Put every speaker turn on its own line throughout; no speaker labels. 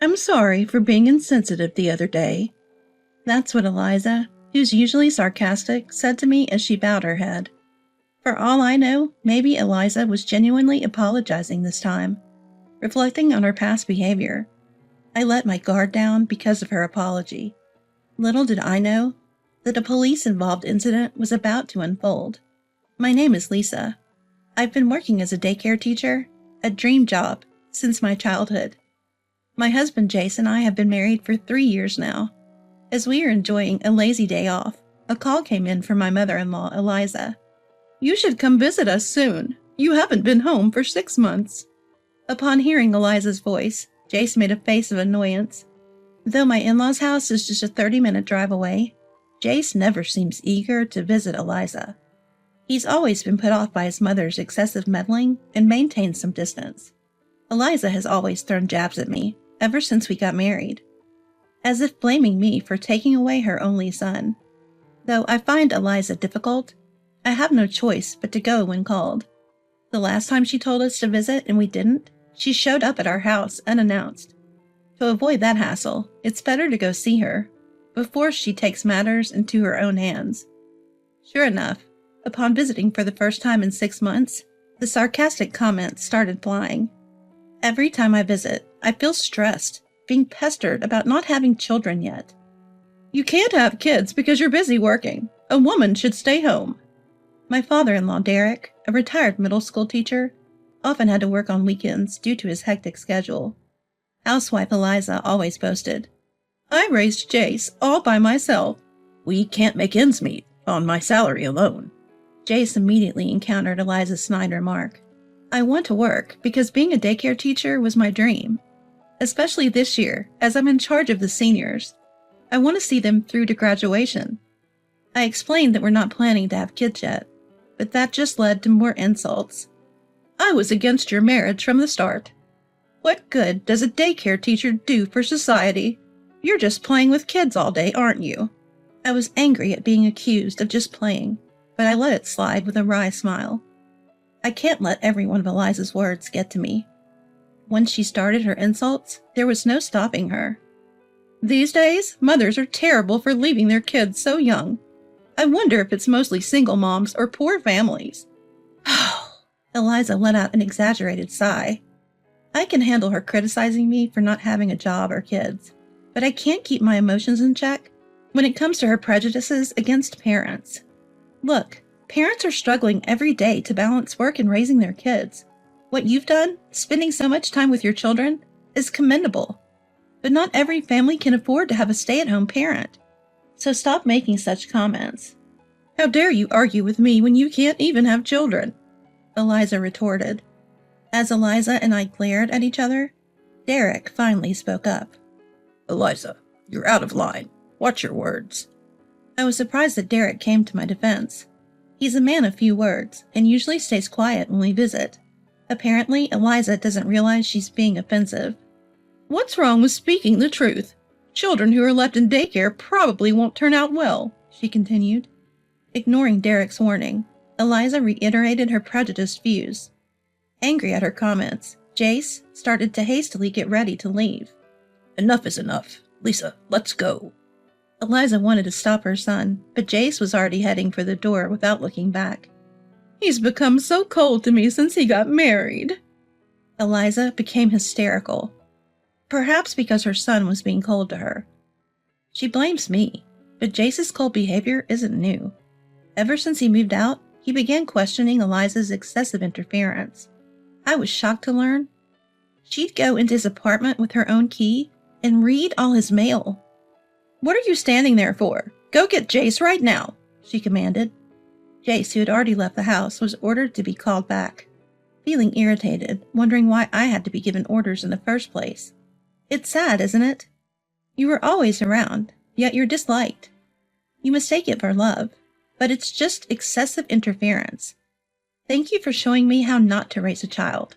I'm sorry for being insensitive the other day. That's what Eliza, who's usually sarcastic, said to me as she bowed her head. For all I know, maybe Eliza was genuinely apologizing this time, reflecting on her past behavior. I let my guard down because of her apology. Little did I know that a police-involved incident was about to unfold. My name is Lisa. I've been working as a daycare teacher, a dream job, since my childhood. My husband Jace and I have been married for 3 years now. As we are enjoying a lazy day off, a call came in from my mother-in-law, Eliza. "You should come visit us soon. You haven't been home for 6 months." Upon hearing Eliza's voice, Jace made a face of annoyance. Though my in-laws' house is just a 30-minute drive away, Jace never seems eager to visit Eliza. He's always been put off by his mother's excessive meddling and maintains some distance. Eliza has always thrown jabs at me, ever since we got married, as if blaming me for taking away her only son. Though I find Eliza difficult, I have no choice but to go when called. The last time she told us to visit and we didn't, she showed up at our house unannounced. To avoid that hassle, it's better to go see her before she takes matters into her own hands. Sure enough, upon visiting for the first time in 6 months, the sarcastic comments started flying. Every time I visit, I feel stressed, being pestered about not having children yet. "You can't have kids because you're busy working. A woman should stay home." My father-in-law, Derek, a retired middle school teacher, often had to work on weekends due to his hectic schedule. Housewife Eliza always boasted, "I raised Jace all by myself. We can't make ends meet on my salary alone." Jace immediately encountered Eliza's snide remark. I want to work because being a daycare teacher was my dream. Especially this year, as I'm in charge of the seniors. I want to see them through to graduation. I explained that we're not planning to have kids yet, but that just led to more insults. "I was against your marriage from the start. What good does a daycare teacher do for society? You're just playing with kids all day, aren't you?" I was angry at being accused of just playing, but I let it slide with a wry smile. I can't let every one of Eliza's words get to me. Once she started her insults, there was no stopping her. "These days, mothers are terrible for leaving their kids so young. I wonder if it's mostly single moms or poor families." Eliza let out an exaggerated sigh. I can handle her criticizing me for not having a job or kids, but I can't keep my emotions in check when it comes to her prejudices against parents. Look, parents are struggling every day to balance work and raising their kids. What you've done, spending so much time with your children, is commendable. But not every family can afford to have a stay-at-home parent. So stop making such comments. "How dare you argue with me when you can't even have children?" Eliza retorted. As Eliza and I glared at each other, Derek finally spoke up. "Eliza, you're out of line. Watch your words." I was surprised that Derek came to my defense. He's a man of few words, and usually stays quiet when we visit. Apparently, Eliza doesn't realize she's being offensive. "What's wrong with speaking the truth? Children who are left in daycare probably won't turn out well," she continued. Ignoring Derek's warning, Eliza reiterated her prejudiced views. Angry at her comments, Jace started to hastily get ready to leave. "Enough is enough. Lisa, let's go." Eliza wanted to stop her son, but Jace was already heading for the door without looking back. "He's become so cold to me since he got married." Eliza became hysterical, perhaps because her son was being cold to her. She blames me, but Jace's cold behavior isn't new. Ever since he moved out, he began questioning Eliza's excessive interference. I was shocked to learn she'd go into his apartment with her own key and read all his mail. "What are you standing there for? Go get Jace right now," she commanded. Jace, who had already left the house, was ordered to be called back. Feeling irritated, wondering why I had to be given orders in the first place. It's sad, isn't it? You were always around, yet you're disliked. You mistake it for love, but it's just excessive interference. "Thank you for showing me how not to raise a child,"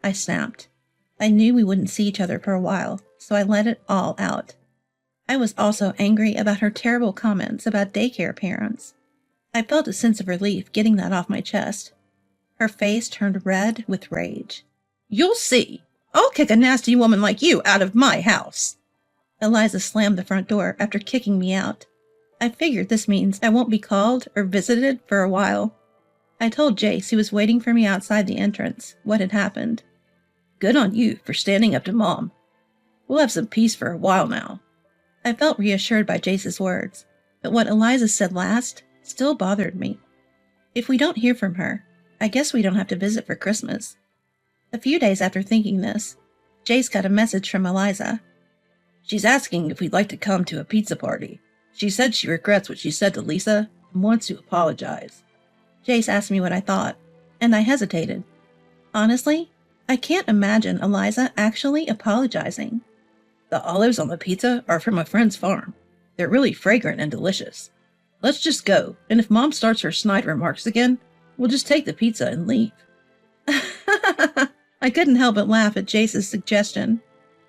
I snapped. I knew we wouldn't see each other for a while, so I let it all out. I was also angry about her terrible comments about daycare parents. I felt a sense of relief getting that off my chest. Her face turned red with rage. "You'll see. I'll kick a nasty woman like you out of my house. Eliza slammed the front door after kicking me out. I figured this means I won't be called or visited for a while. I told Jace, who was waiting for me outside the entrance, what had happened. Good on you for standing up to Mom. We'll have some peace for a while now. I felt reassured by Jace's words, but what Eliza said last still bothered me. If we don't hear from her, I guess we don't have to visit for Christmas. A few days after thinking this, Jace got a message from Eliza. She's asking if we'd like to come to a pizza party. She said she regrets what she said to Lisa and wants to apologize. Jace asked me what I thought, and I hesitated. Honestly, I can't imagine Eliza actually apologizing. The olives on the pizza are from a friend's farm. They're really fragrant and delicious. Let's just go, and if Mom starts her snide remarks again, we'll just take the pizza and leave. I couldn't help but laugh at Jace's suggestion.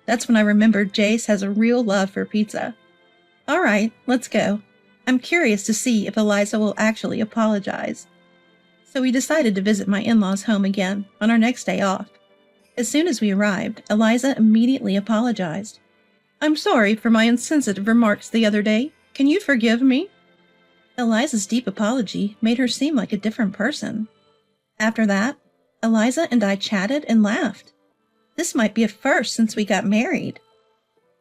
That's when I remembered Jace has a real love for pizza. All right, let's go. I'm curious to see if Eliza will actually apologize. So we decided to visit my in-laws' home again on our next day off. As soon as we arrived, Eliza immediately apologized. I'm sorry for my insensitive remarks the other day. Can you forgive me? Eliza's deep apology made her seem like a different person. After that, Eliza and I chatted and laughed. This might be a first since we got married.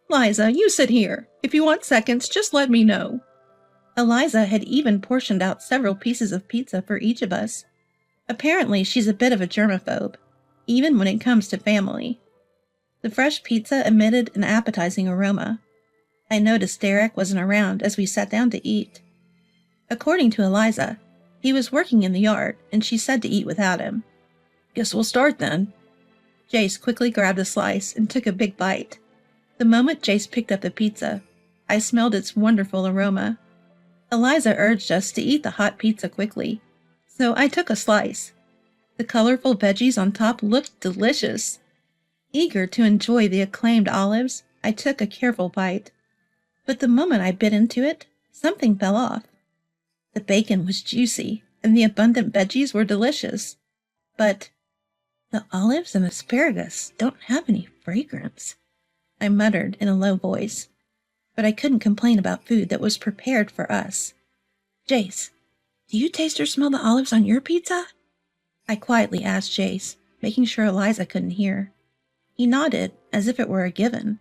Liza, you sit here. If you want seconds, just let me know. Eliza had even portioned out several pieces of pizza for each of us. Apparently, she's a bit of a germaphobe, even when it comes to family. The fresh pizza emitted an appetizing aroma. I noticed Derek wasn't around as we sat down to eat. According to Eliza, he was working in the yard, and she said to eat without him. Guess we'll start then. Jace quickly grabbed a slice and took a big bite. The moment Jace picked up the pizza, I smelled its wonderful aroma. Eliza urged us to eat the hot pizza quickly, so I took a slice. The colorful veggies on top looked delicious. Eager to enjoy the acclaimed olives, I took a careful bite. But the moment I bit into it, something fell off. The bacon was juicy, and the abundant veggies were delicious. But the olives and asparagus don't have any fragrance, I muttered in a low voice. But I couldn't complain about food that was prepared for us. Jace, do you taste or smell the olives on your pizza? I quietly asked Jace, making sure Eliza couldn't hear. He nodded, as if it were a given.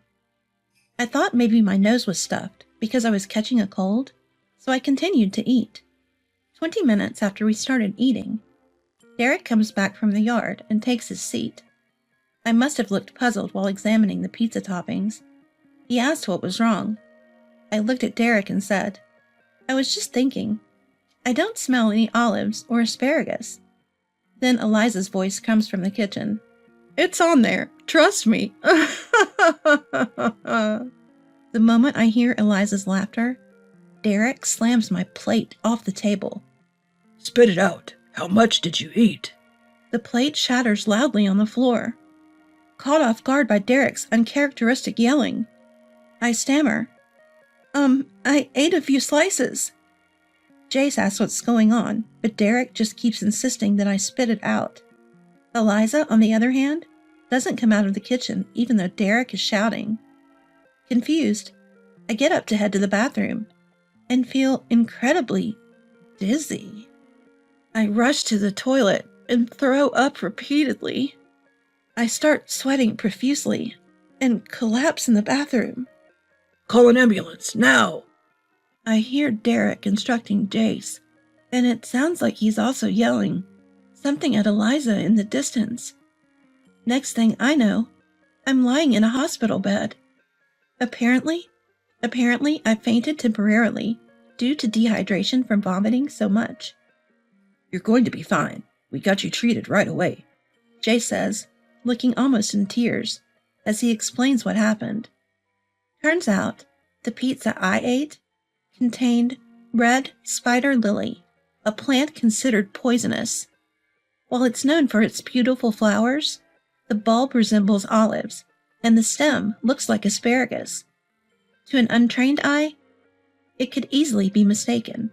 I thought maybe my nose was stuffed because I was catching a cold, so I continued to eat. 20 minutes after we started eating, Derek comes back from the yard and takes his seat. I must have looked puzzled while examining the pizza toppings. He asked what was wrong. I looked at Derek and said, I was just thinking. I don't smell any olives or asparagus. Then Eliza's voice comes from the kitchen. It's on there. Trust me. The moment I hear Eliza's laughter, Derek slams my plate off the table. Spit it out. How much did you eat? The plate shatters loudly on the floor. Caught off guard by Derek's uncharacteristic yelling, I stammer. I ate a few slices. Jace asks what's going on, but Derek just keeps insisting that I spit it out. Eliza, on the other hand, doesn't come out of the kitchen even though Derek is shouting. Confused, I get up to head to the bathroom and feel incredibly dizzy. I rush to the toilet and throw up repeatedly. I start sweating profusely and collapse in the bathroom. Call an ambulance, now! I hear Derek instructing Jace, and it sounds like he's also yelling something at Eliza in the distance. Next thing I know, I'm lying in a hospital bed. Apparently I fainted temporarily due to dehydration from vomiting so much. You're going to be fine. We got you treated right away, Jace says, looking almost in tears, as he explains what happened. Turns out, the pizza I ate contained red spider lily, a plant considered poisonous. While it's known for its beautiful flowers, the bulb resembles olives, and the stem looks like asparagus. To an untrained eye, it could easily be mistaken.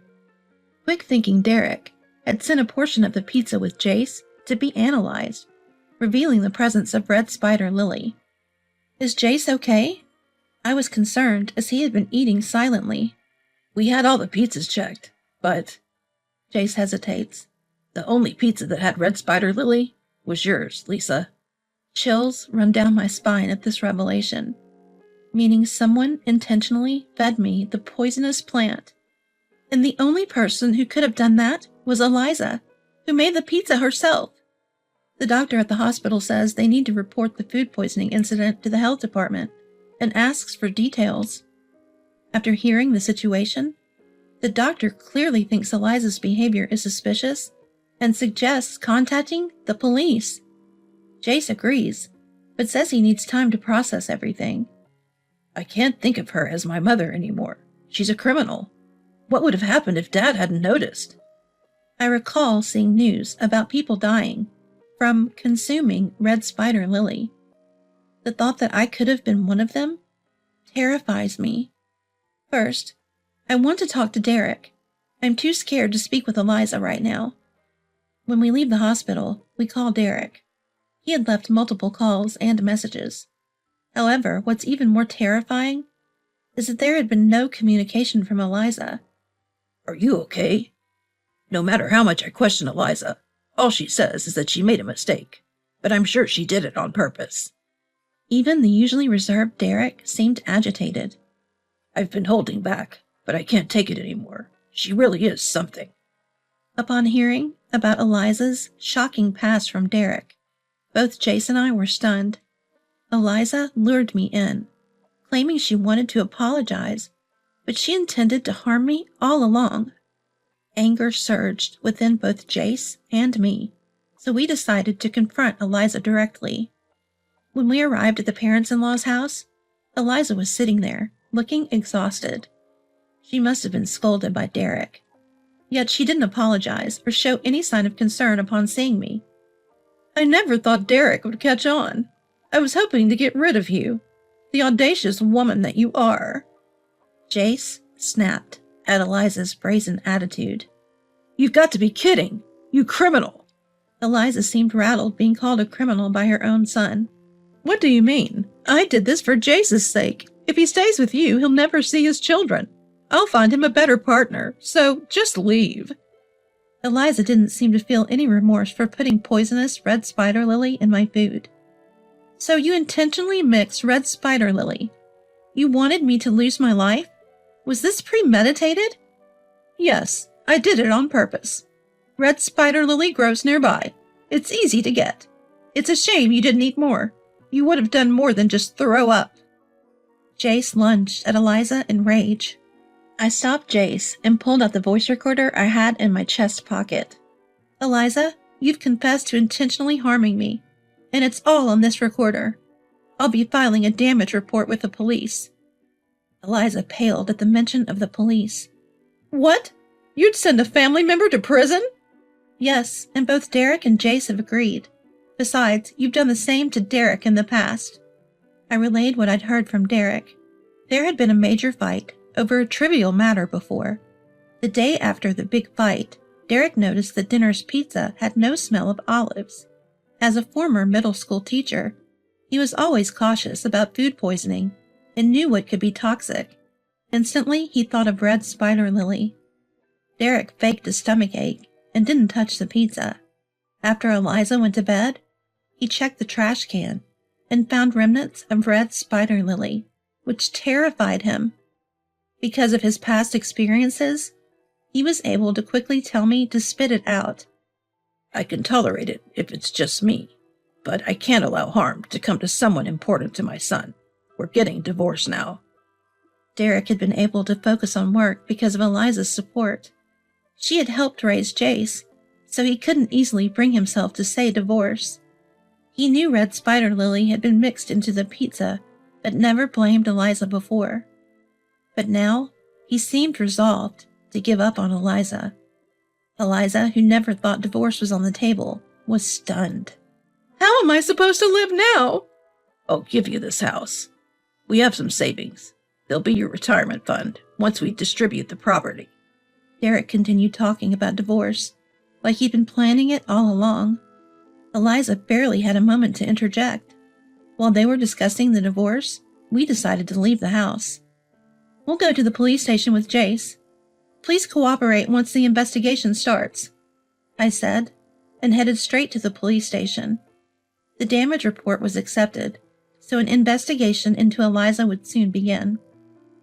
Quick-thinking Derek had sent a portion of the pizza with Jace to be analyzed, revealing the presence of red spider lily. Is Jace okay? I was concerned as he had been eating silently.
We had all the pizzas checked, but...
Jace hesitates.
The only pizza that had red spider lily was yours, Lisa.
Chills run down my spine at this revelation, meaning someone intentionally fed me the poisonous plant. And the only person who could have done that was Eliza, who made the pizza herself. The doctor at the hospital says they need to report the food poisoning incident to the health department and asks for details. After hearing the situation, the doctor clearly thinks Eliza's behavior is suspicious and suggests contacting the police. Jace agrees, but says he needs time to process everything.
I can't think of her as my mother anymore. She's a criminal. What would have happened if Dad hadn't noticed?
I recall seeing news about people dying from consuming red spider lily. The thought that I could have been one of them terrifies me. First, I want to talk to Derek. I'm too scared to speak with Eliza right now. When we leave the hospital, we call Derek. He had left multiple calls and messages. However, what's even more terrifying is that there had been no communication from Eliza.
Are you okay? No matter how much I question Eliza, all she says is that she made a mistake, but I'm sure she did it on purpose.
Even the usually reserved Derek seemed agitated.
I've been holding back, but I can't take it anymore. She really is something.
Upon hearing about Eliza's shocking past from Derek, both Jace and I were stunned. Eliza lured me in, claiming she wanted to apologize, but she intended to harm me all along. Anger surged within both Jace and me, so we decided to confront Eliza directly. When we arrived at the parents-in-law's house, Eliza was sitting there, looking exhausted. She must have been scolded by Derek. Yet she didn't apologize or show any sign of concern upon seeing me. I never thought Derek would catch on. I was hoping to get rid of you, the audacious woman that you are. Jace snapped at Eliza's brazen attitude.
You've got to be kidding! You criminal!
Eliza seemed rattled being called a criminal by her own son. What do you mean? I did this for Jace's sake. If he stays with you, he'll never see his children. I'll find him a better partner, so just leave. Eliza didn't seem to feel any remorse for putting poisonous red spider lily in my food. So you intentionally mixed red spider lily. You wanted me to lose my life? Was this premeditated? Yes, I did it on purpose. Red spider lily grows nearby. It's easy to get. It's a shame you didn't eat more. You would have done more than just throw up. Jace lunged at Eliza in rage. I stopped Jace and pulled out the voice recorder I had in my chest pocket. Eliza, you've confessed to intentionally harming me, and it's all on this recorder. I'll be filing a damage report with the police. Eliza paled at the mention of the police. What? You'd send a family member to prison? Yes, and both Derek and Jace have agreed. Besides, you've done the same to Derek in the past. I relayed what I'd heard from Derek. There had been a major fight over a trivial matter before. The day after the big fight, Derek noticed that dinner's pizza had no smell of olives. As a former middle school teacher, he was always cautious about food poisoning and knew what could be toxic. Instantly, he thought of red spider lily. Derek faked a stomachache and didn't touch the pizza. After Eliza went to bed, he checked the trash can and found remnants of red spider lily, which terrified him. Because of his past experiences, he was able to quickly tell me to spit it out.
I can tolerate it if it's just me, but I can't allow harm to come to someone important to my son. We're getting divorced now.
Derek had been able to focus on work because of Eliza's support. She had helped raise Jace, so he couldn't easily bring himself to say divorce. He knew red spider lily had been mixed into the pizza, but never blamed Eliza before. But now, he seemed resolved to give up on Eliza. Eliza, who never thought divorce was on the table, was stunned. How am I supposed to live now?
I'll give you this house. We have some savings. They'll be your retirement fund once we distribute the property.
Derek continued talking about divorce, like he'd been planning it all along. Eliza barely had a moment to interject. While they were discussing the divorce, we decided to leave the house. We'll go to the police station with Jace. Please cooperate once the investigation starts, I said, and headed straight to the police station. The damage report was accepted, so an investigation into Eliza would soon begin.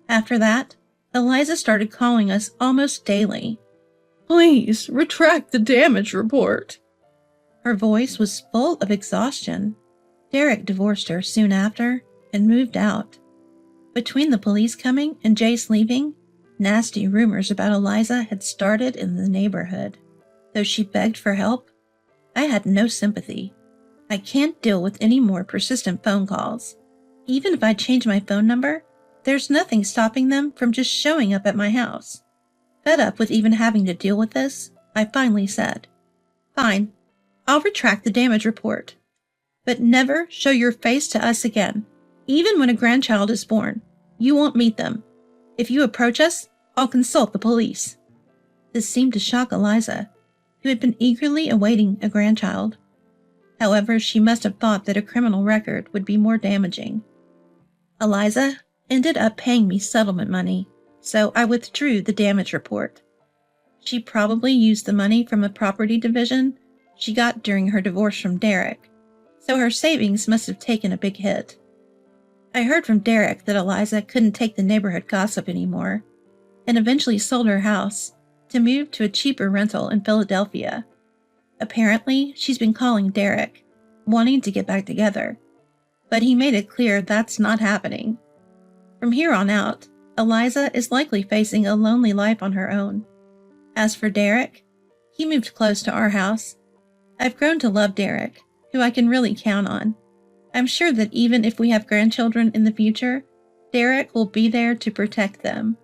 After that, Eliza started calling us almost daily.
Please, retract the damage report.
Her voice was full of exhaustion. Derek divorced her soon after and moved out. Between the police coming and Jace leaving, nasty rumors about Eliza had started in the neighborhood. Though she begged for help, I had no sympathy. I can't deal with any more persistent phone calls. Even if I change my phone number, there's nothing stopping them from just showing up at my house. Fed up with even having to deal with this, I finally said, "Fine, I'll retract the damage report. But never show your face to us again. Even when a grandchild is born, you won't meet them. If you approach us, I'll consult the police." This seemed to shock Eliza, who had been eagerly awaiting a grandchild. However, she must have thought that a criminal record would be more damaging. Eliza ended up paying me settlement money, so I withdrew the damage report. She probably used the money from a property division she got during her divorce from Derek, so her savings must have taken a big hit. I heard from Derek that Eliza couldn't take the neighborhood gossip anymore, and eventually sold her house to move to a cheaper rental in Philadelphia. Apparently, she's been calling Derek, wanting to get back together, but he made it clear that's not happening. From here on out, Eliza is likely facing a lonely life on her own. As for Derek, he moved close to our house. I've grown to love Derek, who I can really count on. I'm sure that even if we have grandchildren in the future, Derek will be there to protect them.